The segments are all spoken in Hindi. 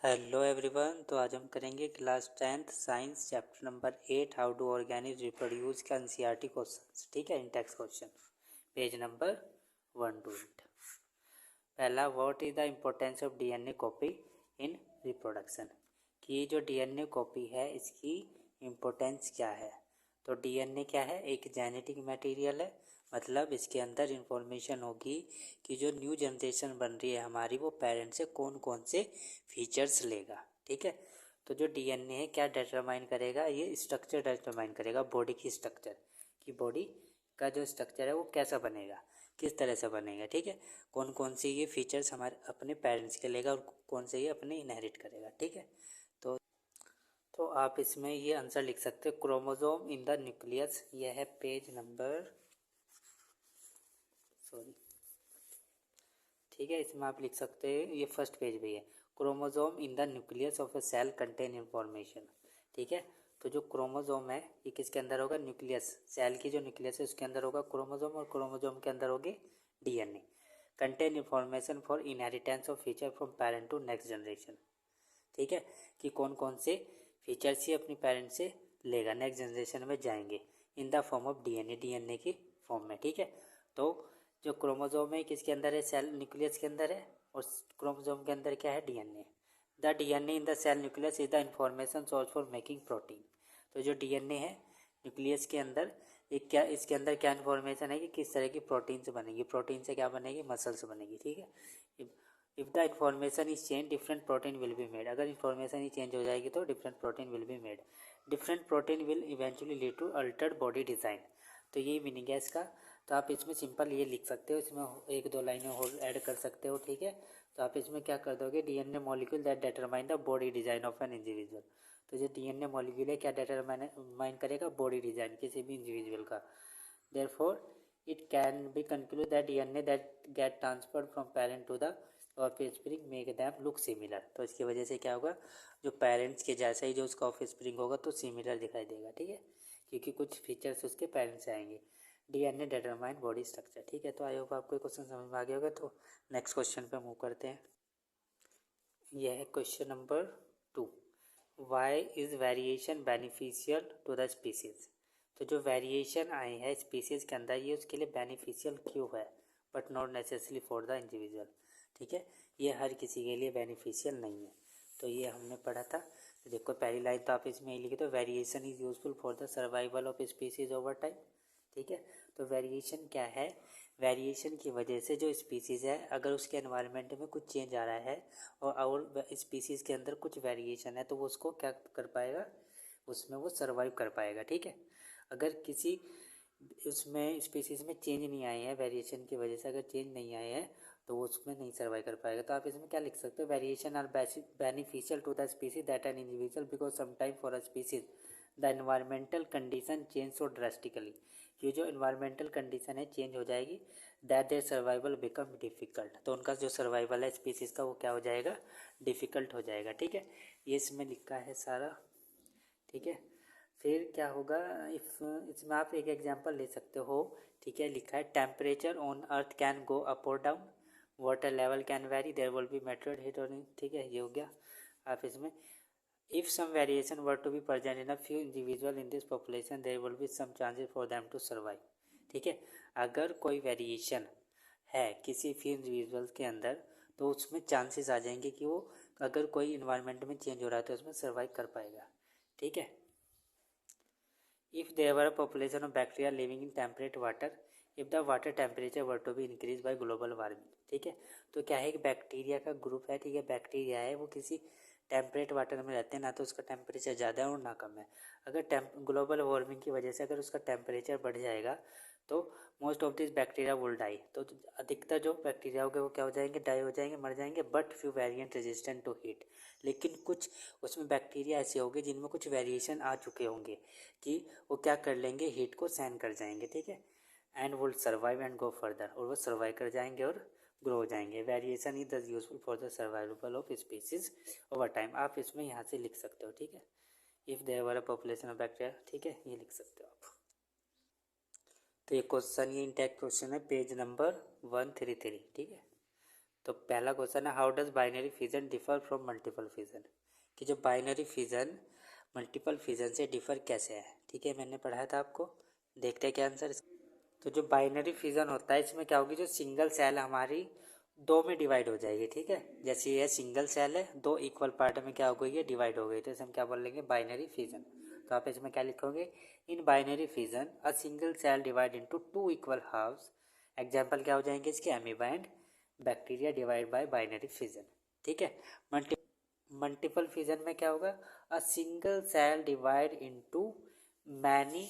Hello everyone. तो आज हम करेंगे class 10th science chapter number 8 how to organic reproduce का एनसीईआरटी क्वेश्चन। ठीक है, इंटेक्स क्वेश्चन पेज नंबर 128। पहला, what is the importance of DNA copy in reproduction, कि जो डीएनए कॉपी है इसकी इम्पोर्टेंस क्या है। तो डीएनए क्या है, एक जेनेटिक मटेरियल है, मतलब इसके अंदर इंफॉर्मेशन होगी कि जो न्यू जनरेशन बन रही है हमारी, वो पेरेंट से कौन कौन से फीचर्स लेगा। ठीक है, तो जो डीएनए है क्या डिटरमाइन करेगा, ये स्ट्रक्चर डिटरमाइन करेगा, बॉडी की स्ट्रक्चर, कि बॉडी का जो स्ट्रक्चर है वो कैसा बनेगा, किस तरह से बनेगा। ठीक है, कौन कौन से ये फीचर्स हमारे अपने पेरेंट्स के लेगा और कौन से ये अपने इनहेरिट करेगा। ठीक है, तो आप इसमें ये आंसर लिख सकते हो, क्रोमोसोम इन द न्यूक्लियस। यह है पेज नंबर ठीक है, इसमें आप लिख सकते हैं, ये फर्स्ट पेज पे है, chromosome in the nucleus of a cell contain information. ठीक है, तो जो क्रोमोसोम है ये किसके अंदर होगा, न्यूक्लियस, सेल की जो न्यूक्लियस है उसके अंदर होगा क्रोमोसोम, और क्रोमोसोम के अंदर होगी DNA. Contain information for inheritance of feature from parent to next generation. ठीक है, कि कौन कौन से फीचर्स ही अपनी पेरेंट से लेगा, नेक्स्ट जनरेशन में जाएंगे, इन the form of DNA, DNA की फॉर्म में। ठीक है, तो जो क्रोमोसोम है किसके अंदर है, सेल न्यूक्लियस के अंदर है, और क्रोमोसोम के अंदर क्या है, DNA. The DNA in the cell nucleus is the information source for making protein. तो जो डीएनए है न्यूक्लियस के अंदर, ये क्या, इसके अंदर क्या इन्फॉर्मेशन है कि किस तरह की प्रोटीन से बनेगी, प्रोटीन से क्या बनेगी, मसल्स बनेगी। ठीक है, if the information is change different protein will be made. अगर इन्फॉर्मेशन ही चेंज हो जाएगी तो different protein will be made. Different protein will eventually lead to altered body design. तो ये मीनिंग है इसका। तो आप इसमें सिंपल ये लिख सकते हो, इसमें एक दो लाइनें और ऐड कर सकते हो। ठीक है, तो आप इसमें क्या कर दोगे, DNA molecule that determine the body design of an individual. तो जो डीएनए मॉलिक्यूल है क्या डिटरमाइन करेगा, बॉडी डिज़ाइन किसी भी इंडिविजुअल का। Therefore it can be conclude that DNA that get transferred from parent to the offspring make them look similar. तो इसकी वजह से क्या होगा, जो पेरेंट्स के जैसा ही जो उसका ऑफस्प्रिंग होगा तो सिमिलर दिखाई देगा। ठीक है, क्योंकि कुछ फीचर्स उसके पेरेंट्स से आएंगे। DNA determine body structure. ठीक है, तो आई होप आपको क्वेश्चन समझ में आ गया होगा। तो नेक्स्ट क्वेश्चन पे मूव करते हैं। यह है question number 2, why is variation beneficial to the species. तो जो वेरिएशन आए हैं स्पीसीज के अंदर, ये उसके लिए बेनिफिशियल क्यों है, but not necessary for the individual. ठीक है, ये हर किसी के लिए बेनिफिशियल नहीं है। तो ये हमने पढ़ा था। तो देखो पहली लाइन तो आप इसमें लिखे, तो variation is useful for the survival of species over time. ठीक है, तो वेरिएशन क्या है, वेरिएशन की वजह से जो स्पीसीज़ है, अगर उसके एनवायरनमेंट में कुछ चेंज आ रहा है और स्पीसीज़ के अंदर कुछ वेरिएशन है, तो वो उसको क्या कर पाएगा, उसमें वो सर्वाइव कर पाएगा। ठीक है, अगर किसी उसमें स्पीसीज़ में चेंज नहीं आए हैं, वेरिएशन की वजह से अगर चेंज नहीं आए हैं तो वो उसमें नहीं सर्वाइव कर पाएगा। तो आप इसमें क्या लिख सकते हो, variation are beneficial to the species that an individual because sometime for a species the environmental condition change so drastically. ये जो इन्वायरमेंटल कंडीशन है चेंज हो जाएगी, that their survival become difficult. तो उनका जो सर्वाइवल है स्पीसीज़ का वो क्या हो जाएगा, डिफ़िकल्ट हो जाएगा। ठीक है, ये इसमें लिखा है सारा। ठीक है, फिर क्या होगा, इफ़ इसमें आप एक एग्जांपल ले सकते हो। ठीक है, लिखा है temperature on earth can go up और down, water level can vary, there will be material heat और। ठीक है, ये हो गया। आप इसमें if some variation were to be present in a few individual in this population there will be some chances for them to survive। ठीक है, अगर कोई वेरिएशन है किसी फ्यू इंडिविजुअल्स के अंदर तो उसमें चांसेस आ जाएंगे कि वो अगर कोई इन्वायरमेंट में चेंज हो रहा है तो उसमें सर्वाइव कर पाएगा। ठीक है, if there were a population of bacteria living in temperate water if the water temperature were to be increased by global warming। ठीक है, तो क्या है कि बैक्टीरिया का ग्रुप है। ठीक है, बैक्टीरिया है वो किसी टेम्परेट वाटर में रहते हैं, ना तो उसका टेम्परेचर ज़्यादा है और ना कम है। अगर ग्लोबल वार्मिंग की वजह से अगर उसका टेम्परेचर बढ़ जाएगा तो most of this bacteria will die. तो अधिकतर जो बैक्टीरिया होंगे वो क्या हो जाएंगे, डाई हो जाएंगे, मर जाएंगे। But few variant resistant to heat, लेकिन कुछ उसमें बैक्टीरिया ऐसे होंगे जिनमें कुछ वेरिएशन आ चुके होंगे कि वो क्या कर लेंगे, हीट को सहन कर जाएंगे। ठीक है, and will survive and go further, और वो सर्वाइव कर जाएंगे और ग्रो हो जाएंगे। Variation is the useful for the survival of species over time. आप इसमें यहाँ से लिख सकते हो। ठीक है, if there were a population of bacteria. ठीक है, ये लिख सकते हो आप। तो ये क्वेश्चन, ये इंटेक्ट क्वेश्चन है पेज नंबर 133। ठीक है, तो पहला क्वेश्चन है how does binary fission differ from multiple fission, कि जो बाइनरी फिजन मल्टीपल फिजन से डिफर कैसे है। ठीक है, मैंने पढ़ाया था आपको, देखते हैं क्या आंसर। तो जो बाइनरी फिजन होता है इसमें क्या होगी, जो सिंगल सेल हमारी दो में डिवाइड हो जाएगी। ठीक है, जैसे ये सिंगल सेल है, दो इक्वल पार्ट में क्या हो गई है, डिवाइड हो गई, तो इसे हम क्या बोल लेंगे, बाइनरी फिजन। तो आप इसमें क्या लिखोगे, in binary fission a single cell divide into two equal halves. Example क्या हो जाएंगे इसके, amoeba and bacteria divide by binary fission. ठीक है, मल्टीपल फिजन में क्या होगा, a single cell divide into many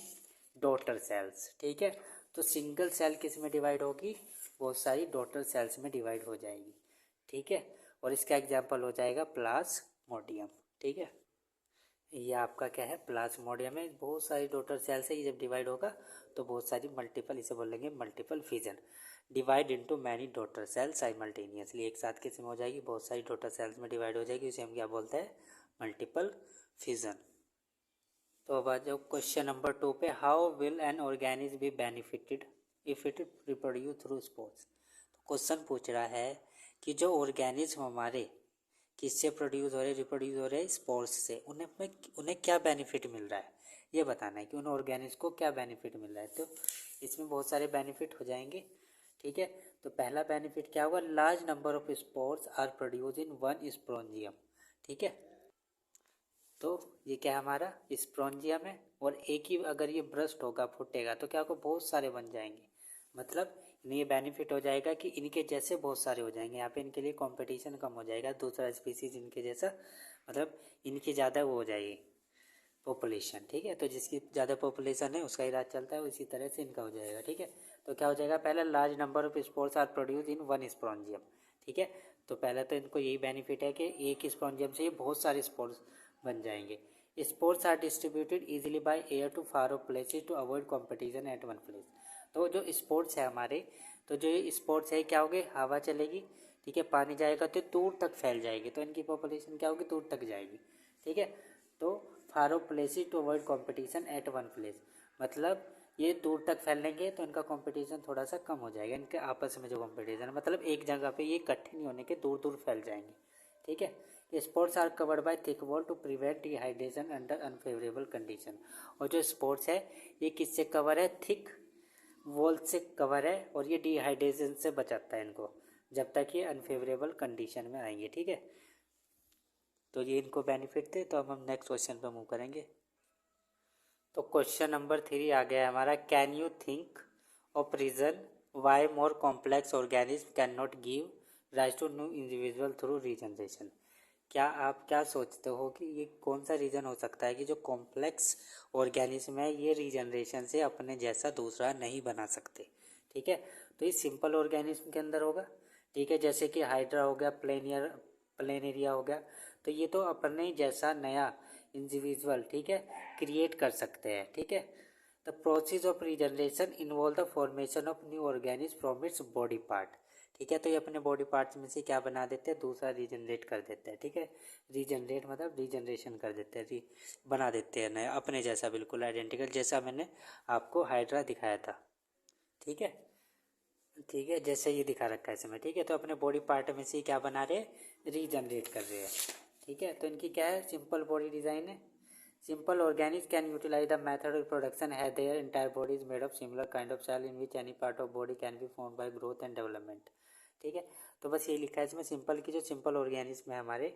daughter cells. ठीक है, तो सिंगल सेल किस में डिवाइड होगी, बहुत सारी डॉटर सेल्स में डिवाइड हो जाएगी। ठीक है, और इसका एग्जाम्पल हो जाएगा प्लाज्मोडियम। ठीक है, ये आपका क्या है, प्लाज्मोडियम में बहुत सारी डॉटर सेल्स है, ये जब डिवाइड होगा तो बहुत सारी मल्टीपल, इसे बोलेंगे multiple fission. Divide into many daughter sales simultaneously, एक साथ किस में हो जाएगी, बहुत सारी डॉटर सेल्स में डिवाइड हो जाएगी, इसे हम क्या बोलते हैं, मल्टीपल फिजन। तो अब आ जाओ क्वेश्चन नंबर 2 पे, how will an organism be benefited if it reproduce through spores. तो क्वेश्चन पूछ रहा है कि जो ऑर्गेनिज्म हमारे किससे प्रोड्यूस हो रहे, रिप्रोड्यूस हो रहे, स्पोर्स से, उन्हें क्या बेनिफिट मिल रहा है, ये बताना है कि उन ऑर्गेनिज्म को क्या बेनिफिट मिल रहा है। तो इसमें बहुत सारे बेनिफिट हो जाएंगे। ठीक है, तो पहला बेनिफिट क्या होगा, large number of spores are produce in one sporangium. ठीक है, तो ये क्या हमारा स्पोरेंजियम है, और एक ही अगर ये ब्रस्ट होगा, फूटेगा, तो क्या होगा, बहुत सारे बन जाएंगे। मतलब इन्हें ये बेनिफिट हो जाएगा कि इनके जैसे बहुत सारे हो जाएंगे, यहाँ पे इनके लिए कंपटीशन कम हो जाएगा, दूसरा स्पीसीज इनके जैसा, मतलब इनकी ज़्यादा वो हो जाएगी पॉपुलेशन। ठीक है, तो जिसकी ज़्यादा पॉपुलेशन है उसका ही राज चलता है, उसी तरह से इनका हो जाएगा। ठीक है, तो क्या हो जाएगा, पहला large number of spores are produce in one sporangium. ठीक है, तो पहला तो इनको यही बेनिफिट है कि एक स्पोरेंजियम से ये बहुत सारे स्पोर्स बन जाएंगे। Spores are distributed easily by air to far off places to avoid competition at one place. तो जो स्पोर्ट्स है हमारे, तो जो ये स्पोर्ट्स है क्या होगी, हवा चलेगी, ठीक है, पानी जाएगा तो दूर तक फैल जाएगी, तो इनकी पॉपुलेशन क्या होगी, दूर तक जाएगी। ठीक है, तो far off places to avoid competition at one place, मतलब ये दूर तक फैलेंगे तो इनका कंपटीशन थोड़ा सा कम हो जाएगा, इनके आपस में जो कंपटीशन, मतलब एक जगह पे ये इकट्ठे नहीं होने के, दूर दूर फैल जाएंगे। ठीक है, sports are covered by thick wall to prevent dehydration under unfavourable condition. और जो स्पोर्ट्स है ये किससे कवर है, थिक वॉल से कवर है, और ये डिहाइड्रेशन से बचाता है इनको जब तक ये अनफेवरेबल कंडीशन में आएंगे। ठीक है, तो ये इनको बेनिफिट थे। तो अब हम नेक्स्ट क्वेश्चन पर मूव करेंगे। तो क्वेश्चन नंबर 3 आ गया हमारा, can you think of reason why more complex organism can not give rise to new individual through regeneration. क्या आप क्या सोचते हो कि ये कौन सा रीज़न हो सकता है कि जो कॉम्प्लेक्स ऑर्गेनिज्म है ये रीजनरेशन से अपने जैसा दूसरा नहीं बना सकते। ठीक है, तो ये सिंपल ऑर्गेनिज्म के अंदर होगा। ठीक है, जैसे कि हाइड्रा हो गया, प्लेनेरिया हो गया, तो ये तो अपने जैसा नया इंडिविजुअल, ठीक है, क्रिएट कर सकते हैं। ठीक है, the process of regeneration involve the formation of new organism from its body part. ठीक है, तो ये अपने बॉडी पार्ट्स में से क्या बना देते हैं, दूसरा रीजनरेट कर देते हैं। ठीक है, रीजनरेट मतलब रीजनरेशन कर देते हैं, बना देते हैं नया अपने जैसा, बिल्कुल आइडेंटिकल, जैसा मैंने आपको हाइड्रा दिखाया था। ठीक है, ठीक है, जैसे ये दिखा रखा है इसमें। ठीक है, तो अपने बॉडी पार्ट में से क्या बना रहे हैं, रीजनरेट कर रहे हैं। ठीक है, तो इनकी क्या है, सिंपल बॉडी डिज़ाइन है। Simple organic can utilise the method of production है there entire body is made of similar kind of cell in which any part of body can be form by growth and development. ठीक है, तो बस ये लिखा है इसमें सिंपल की जो सिंपल ऑर्गेनिज्म है हमारे,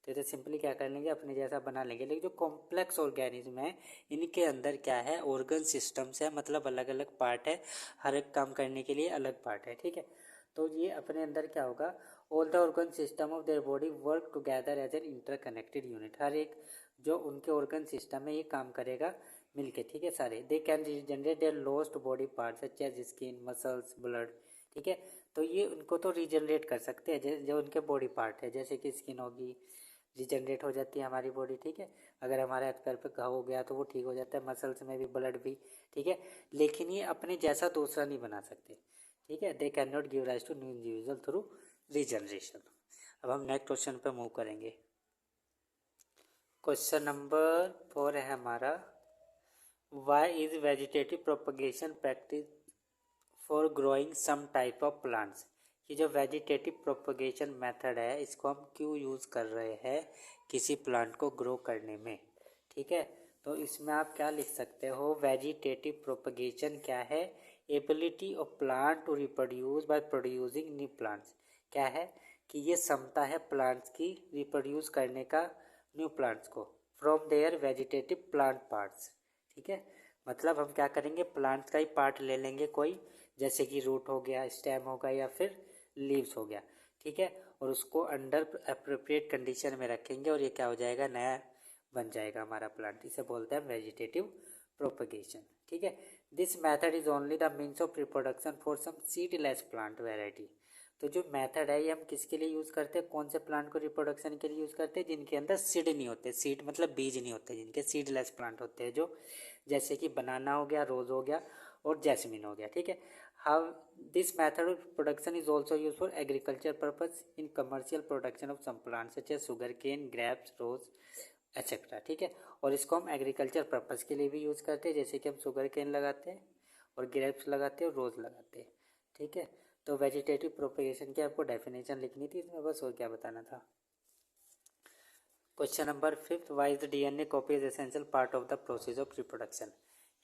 तो ये सिंपली क्या कर लेंगे, अपने जैसा बना लेंगे। लेकिन जो कॉम्प्लेक्स ऑर्गेनिज्म है इनके अंदर क्या है, ऑर्गन सिस्टम्स है, मतलब अलग अलग पार्ट है, हर एक काम करने के लिए अलग पार्ट है। ठीक है, तो ये अपने अंदर क्या होगा, all the organ system of their body work together as an interconnected unit. हर एक जो उनके ऑर्गन सिस्टम है ये काम करेगा मिलके। ठीक है, सारे they can regenerate their lost body parts such as skin, muscles, blood. ठीक है, तो ये उनको तो रीजनरेट कर सकते हैं जो उनके बॉडी पार्ट है, जैसे कि स्किन होगी, रीजनरेट हो जाती है हमारी बॉडी। ठीक है, अगर हमारे हाथ पैर पे घाव हो गया तो वो ठीक हो जाता है, मसल्स में भी, ब्लड भी। ठीक है, लेकिन ये अपने जैसा दूसरा नहीं बना सकते। ठीक है, they can not give rise to new individual through regeneration. अब हम नेक्स्ट क्वेश्चन पे मूव करेंगे। क्वेश्चन नंबर 4 है हमारा, why is vegetative propagation practice for growing some type of plants. ये जो वेजिटेटिव प्रोपगेशन मेथड है इसको हम क्यों यूज़ कर रहे हैं किसी प्लांट को ग्रो करने में, ठीक है। तो इसमें आप क्या लिख सकते हो, वेजिटेटिव प्रोपगेशन क्या है, ability of plant to reproduce by producing new plants. क्या है कि ये क्षमता है प्लांट्स की रिप्रोड्यूस करने का न्यू प्लांट्स को from their vegetative plant parts, ठीक है। मतलब हम क्या करेंगे, प्लांट्स का ही पार्ट ले लेंगे कोई, जैसे कि रूट हो गया, स्टेम हो गया या फिर लीव्स हो गया, ठीक है, और उसको अंडर अप्रोप्रिएट कंडीशन में रखेंगे और ये क्या हो जाएगा, नया बन जाएगा हमारा प्लांट। इसे बोलते हैं वेजिटेटिव प्रोपगेशन, ठीक है। This method is only the means of reproduction for some seedless plant variety. तो जो मेथड है ये हम किसके लिए यूज़ करते हैं, कौन से प्लांट को रिप्रोडक्शन के लिए यूज़ करते हैं, जिनके अंदर सीड नहीं होते, सीड मतलब बीज नहीं होते, जिनके सीडलेस प्लांट होते हैं, जो जैसे कि बनाना हो गया, रोज़ हो गया और जैस्मिन हो गया, ठीक है। How this method of production is also use for agriculture purpose in commercial production of some plants such as sugar cane, grapes, rose etcetera, ठीक है। और इसको हम एग्रीकल्चर पर्पज़ के लिए भी यूज़ करते हैं, जैसे कि हम शुगर केन लगाते हैं और ग्रेप्स लगाते हैं और रोज़ लगाते हैं, ठीक है। तो वेजिटेटिव प्रोपगेशन की आपको डेफिनेशन लिखनी थी इसमें, बस और क्या बताना था। Question number 5, why is the DNA copy is essential part of the process of reproduction.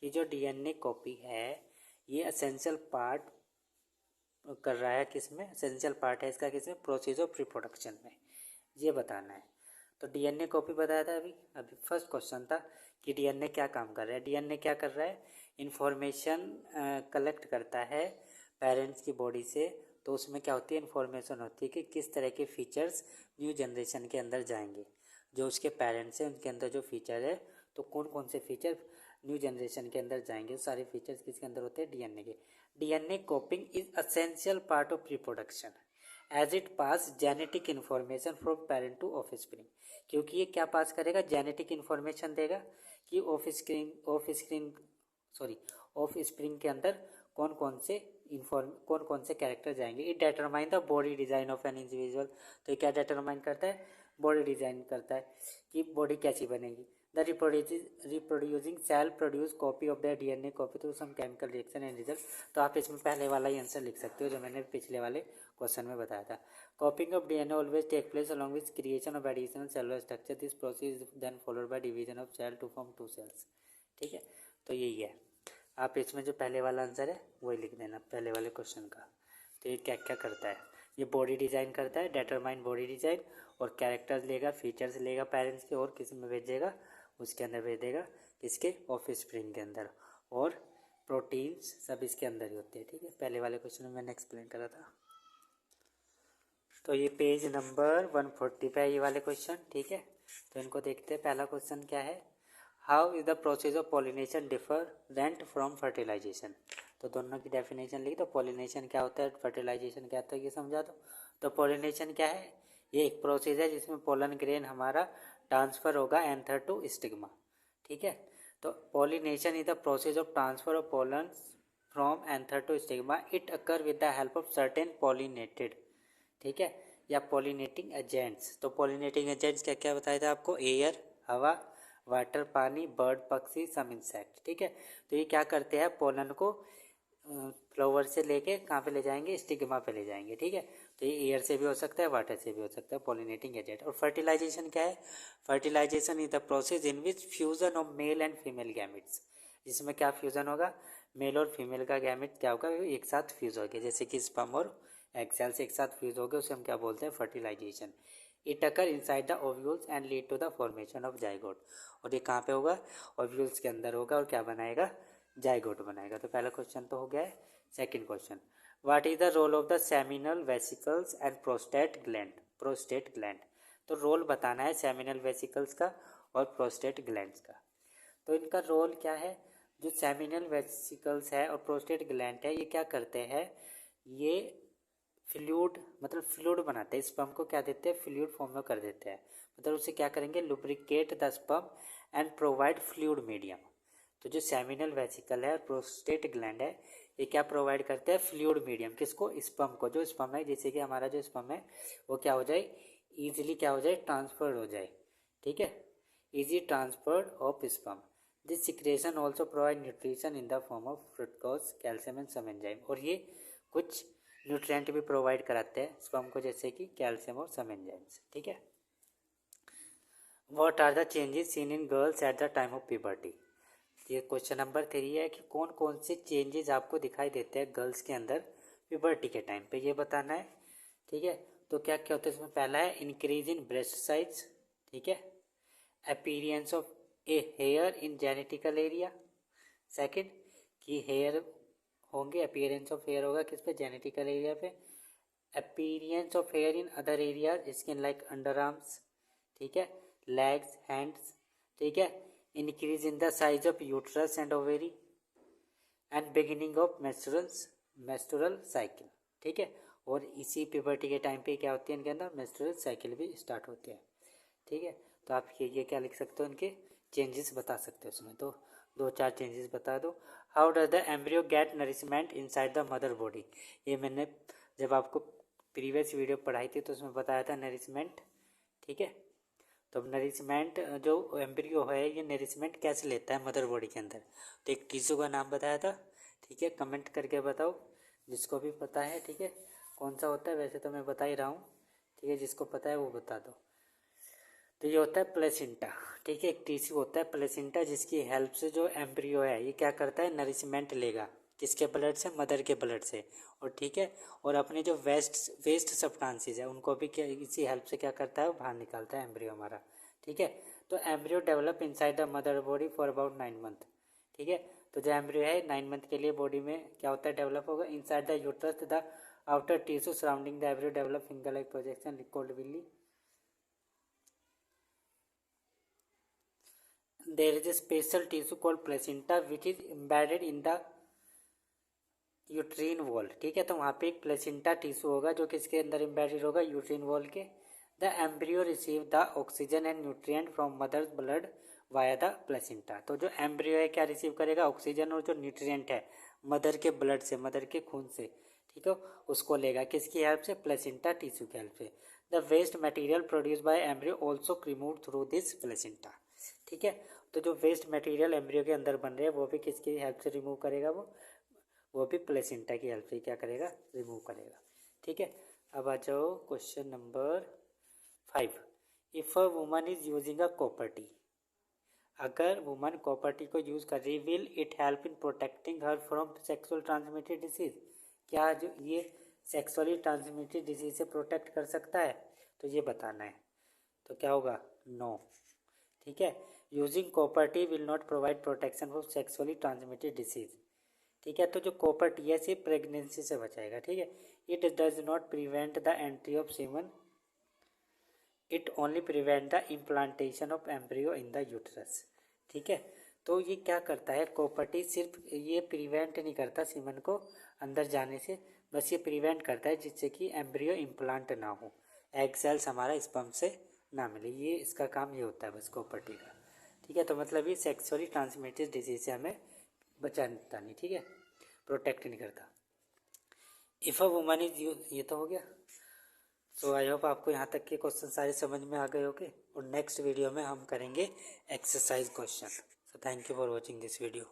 ये जो डीएनए कॉपी है ये एसेंशियल पार्ट कर रहा है किसमें, एसेंशियल पार्ट है इसका किसमें, प्रोसेस ऑफ रिप्रोडक्शन में, ये बताना है। तो डीएनए कॉपी बताया था अभी अभी फर्स्ट क्वेश्चन था कि डीएनए क्या काम कर रहा है। डीएनए क्या कर रहा है, इंफॉर्मेशन कलेक्ट करता है पेरेंट्स की बॉडी से। तो उसमें क्या होती है, इन्फॉर्मेशन होती है कि किस तरह के फीचर्स न्यू जनरेशन के अंदर जाएंगे, जो उसके पेरेंट्स हैं उनके अंदर जो फीचर है, तो कौन कौन से फीचर न्यू जनरेशन के अंदर जाएंगे, सारे फीचर्स किसके अंदर होते हैं, डीएनए के। DNA copying is essential part of reproduction as it pass genetic information from parent to offspring. क्योंकि ये क्या पास करेगा, जेनेटिक इन्फॉर्मेशन देगा कि ऑफ स्प्रिंग के अंदर कौन कौन से कैरेक्टर जाएंगे। It determine the body design of an individual. तो ये क्या डिटरमाइन करता है, बॉडी डिजाइन करता है कि बॉडी कैसी बनेगी। The reproducing cell produce copy of the DNA copy through some chemical reaction and result. तो आप इसमें पहले वाला ही आंसर लिख सकते हो जो मैंने पिछले वाले क्वेश्चन में बताया था। Copying of DNA always take place along with creation of additional cellular structure. This process is then followed by division of cell to form two cells, ठीक है। तो यही है, आप इसमें जो पहले वाला आंसर है वही लिख देना पहले वाले क्वेश्चन का। तो ये क्या क्या करता है, ये बॉडी डिज़ाइन करता है, डिटरमाइन बॉडी डिज़ाइन, और कैरेक्टर्स लेगा, फीचर्स लेगा पेरेंट्स के और किस में भेजेगा, उसके अंदर भेज देगा किसके, ऑफ स्प्रिंग के अंदर, और प्रोटीन्स सब इसके अंदर ही होते हैं, ठीक है। पहले वाले क्वेश्चन में मैंने एक्सप्लेन करा था। तो ये पेज नंबर 140 पे है ये वाले क्वेश्चन, ठीक है। तो इनको देखते हैं। पहला क्वेश्चन क्या है, how is the process of pollination different from fertilization. तो दोनों की डेफिनेशन लिखी। तो पॉलिनेशन क्या होता है, फर्टिलाइजेशन क्या होता है, ये समझा दो। तो पॉलिनेशन क्या है, ये एक प्रोसेस है जिसमें पोलन ग्रेन हमारा ट्रांसफ़र होगा एंथर टू स्टिग्मा, ठीक है। तो pollination is the process of transfer of pollen from anther to stigma. It occur with the help of certain pollinated, ठीक है, या पॉलिनेटिंग एजेंट्स। तो पॉलिनेटिंग एजेंट्स क्या क्या बताया था आपको, एयर, हवा, वाटर, पानी, बर्ड, पक्षी, सम इंसेक्ट, ठीक है। तो ये क्या करते हैं, पोलन को फ्लावर से लेके कहाँ पे ले जाएंगे, स्टिग्मा पे ले जाएंगे, ठीक है। तो ये एयर से भी हो सकता है, वाटर से भी हो सकता है, पॉलिनेटिंग एजेंट। और फर्टिलाइजेशन क्या है, fertilization is the process in which fusion of male and female gametes. जिसमें क्या फ्यूजन होगा, मेल और फीमेल का गैमेट क्या होगा, एक साथ फ्यूज हो गया, जैसे कि स्पर्म और एग सेल्स एक साथ फ्यूज हो गए, उसे हम क्या बोलते हैं, fertilization. It occur inside the ovules and lead to the formation of zygote. और ये कहाँ पे होगा, ओव्यूल्स के अंदर होगा और क्या बनाएगा, जाइगोट बनाएगा। तो पहला क्वेश्चन तो हो गया है। Second question, what is the role of the seminal vesicles and prostate gland. Prostate gland, तो रोल बताना है सेमिनल वेसिकल्स का और प्रोस्टेट ग्लैंड्स का। तो इनका रोल क्या है, जो सेमिनल वेसिकल्स है और प्रोस्टेट ग्लैंड है ये क्या करते हैं, ये फ्लूइड मतलब फ्लूइड बनाते हैं, स्पर्म को क्या देते हैं, फ्लूइड फॉर्म में कर देते हैं। मतलब उसे क्या करेंगे, lubricate the sperm and provide fluid medium. तो जो सेमिनल वेसिकल है और प्रोस्टेट ग्लैंड है ये क्या प्रोवाइड करते हैं, फ्लूइड मीडियम, किसको, स्पर्म को। जो स्पर्म है, जैसे कि हमारा जो स्पर्म है वो क्या हो जाए, ईजिली क्या हो जाए, ट्रांसफर्ड हो जाए, ठीक है, easy transferred of sperm. This secretion also provide nutrition in the form of fructose, calcium and some enzyme. और ये कुछ न्यूट्रिएंट भी प्रोवाइड कराते हैं स्पर्म को, जैसे कि कैल्शियम और सम एंजाइम्स। ठीक है। What are the changes seen in girls at the time of puberty. ये क्वेश्चन नंबर 3 है कि कौन कौन से चेंजेस आपको दिखाई देते हैं गर्ल्स के अंदर प्यूबर्टी के टाइम पे, ये बताना है। ठीक है। तो क्या क्या होता है इसमें, पहला है इंक्रीज इन ब्रेस्ट साइज। ठीक है। Appearance of A here in genetical area. Second कि हेयर होंगे, अपीयरेंस ऑफ हेयर होगा किस पे, जेनेटिकल एरिया पे। Appearance of here in other areas, skin like under arms. ठीक है। Legs, hands. ठीक है। Increase in the size of uterus and ovary and beginning of menstrual cycle. ठीक है। और इसी प्यूबर्टी के टाइम पे क्या होती है इनके अंदर, मेंस्ट्रुअल साइकिल भी स्टार्ट होते हैं। ठीक है। तो आप ये क्या लिख सकते हो, इनके चेंजेस बता सकते हो उसमें। तो 2-4 चेंजेस बता दो। How does the embryo get nourishment inside the mother body. ये मैंने जब आपको प्रीवियस वीडियो पढ़ाई थी तो उसमें बताया था नरिशमेंट। ठीक है। तो अब नरिशमेंट जो एम्ब्रियो है ये नरिशमेंट कैसे लेता है मदर बॉडी के अंदर, तो एक टिश्यू का नाम बताया था। ठीक है। कमेंट करके बताओ जिसको भी पता है। ठीक है। कौन सा होता है, वैसे तो मैं बता ही रहा हूँ। ठीक है। जिसको पता है वो बता दो। तो ये होता है प्लेसेंटा। ठीक है। एक टिश्यू होता है प्लेसेंटा, जिसकी हेल्प से जो एम्ब्रियो है ये क्या करता है, नरिशमेंट लेगा। किसके ब्लड से, मदर के ब्लड से। और ठीक है। और अपने जो वेस्ट सब्सटेंसेस है उनको भी क्या इसी हेल्प से क्या करता है, वो बाहर निकालता है एम्ब्रियो हमारा। ठीक है। तो embryo develop inside the mother body for about 9 month. ठीक है। तो जो एम्ब्रियो है 9 मंथ के लिए बॉडी में क्या होता है, डेवलप होगा। Inside the uterus the outer tissue surrounding the embryo develop finger like projection called villi. There is a special tissue called placenta which is embedded in the uterine wall. ठीक है। तो वहाँ पे एक प्लेसेंटा टिश्यू होगा जो किसके अंदर एम्बेडेड होगा, यूट्रीन वॉल के। The embryo receive the oxygen and nutrient from mother's blood via the placenta. तो जो एम्ब्रियो है क्या रिसीव करेगा, ऑक्सीजन और जो न्यूट्रिएंट है मदर के ब्लड से, मदर के खून से। ठीक है। उसको लेगा किसकी हेल्प से, प्लेसेंटा टिश्यू की हेल्प से। The waste material produce by embryo also remove through this placenta. ठीक है। तो जो वेस्ट मटेरियल एम्ब्रियो के अंदर बन रहे हैं वो भी किसकी हेल्प से रिमूव करेगा, वो भी प्लेसेंटा की हेल्प से क्या करेगा, रिमूव करेगा। ठीक है। अब आ जाओ question number 5। If a woman is using a copper, अगर वुमन कॉपर को यूज़ कर रही, will it help in protecting her from sexual transmitted disease. क्या जो ये सेक्सुअली ट्रांसमिटेड डिसीज से प्रोटेक्ट कर सकता है, तो ये बताना है। तो क्या होगा, नो। ठीक है। Using copper will not provide protection for sexually transmitted disease. ठीक है। तो जो कॉपर टी है सिर्फ प्रेगनेंसी से बचाएगा। ठीक है। It does not prevent the entry of semen, it only prevent the implantation of embryo in the uterus. ठीक है। तो ये क्या करता है, कॉपर टी सिर्फ ये प्रिवेंट नहीं करता सीमन को अंदर जाने से, बस ये प्रिवेंट करता है जिससे कि एम्ब्रियो इम्प्लांट ना हो, एग सेल्स हमारा स्पर्म से ना मिले। ये इसका काम ये होता है बस कॉपर टी का। ठीक है। तो मतलब ये सेक्सुअली ट्रांसमिटेड डिजीज से हमें बचाता नहीं। ठीक है। प्रोटेक्ट नहीं करता। इफ़ अ वुमन इज ये तो हो गया। सो आई होप आपको यहाँ तक के क्वेश्चन सारे समझ में आ गए होंगे। और नेक्स्ट वीडियो में हम करेंगे exercise question. So thank you for watching this video.